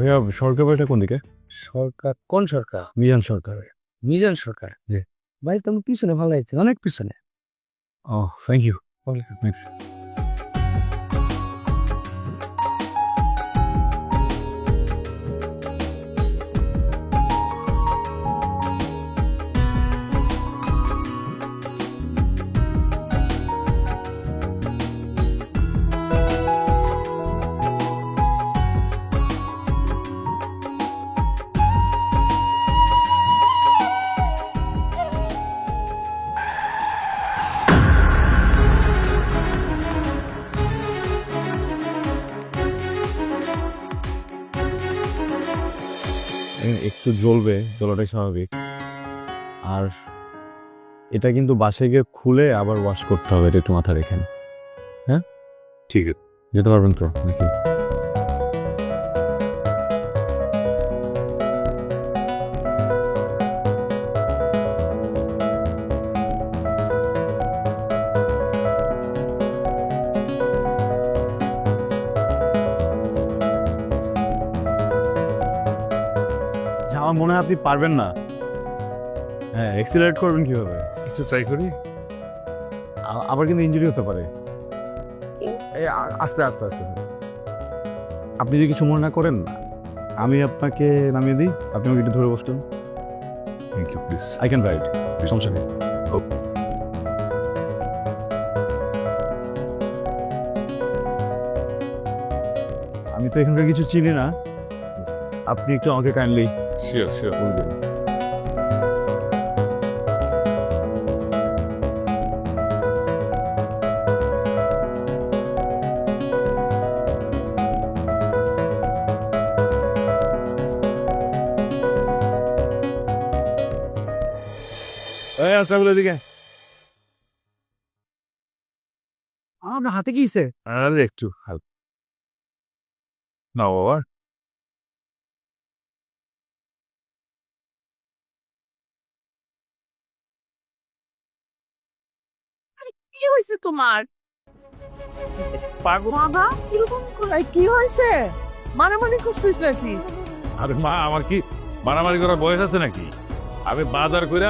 ভাইয়া সরকার বাড়িটা কোন দিকে? সরকার কোন সরকার? মিজান সরকার। মিজান সরকার। জি। ভাই তুমি পিছনে ভালো আছে, অনেক পিছনে। ও থ্যাংক ইউ। একটু জ্বলবে, জ্বলাটাই স্বাভাবিক। আর এটা কিন্তু বাসায় গিয়ে খুলে আবার ওয়াশ করতে হবে, এটা একটু মাথা রেখেন। হ্যাঁ ঠিক আছে, যেতে পারবেন তো নাকি? আমার মনে হয় আপনি পারবেন না। হ্যাঁ, এক্সিলারেট করবেন কিভাবে? একটু ট্রাই করি। আবার কিন্তু ইনজুরি হতে পারে। আস্তে আস্তে আস্তে। আপনি যদি কিছু মনে না করেন, আমি আপনাকে নামিয়ে দিই, আপনি আমাকে একটু ধরে বসতেন। Thank you please. I can ride, সমস্যা নেই। আমি তো এখানকার কিছু চিনি না, আপনি একটু আমাকে কাইন্ডলি শিওর শিওর। বলে দিন। আচ্ছা বলে দিকে। আপনার হাতে কি হইছে? আরে একটু হালকা না বাবা। কি হয়েছে তোমার? পাগল। বাবা কিরকম করে কি হয়েছে? মারামারি করছিস নাকি? আরে মা, আমার কি মারামারি করার বয়স আছে নাকি? আমি বাজার কইরা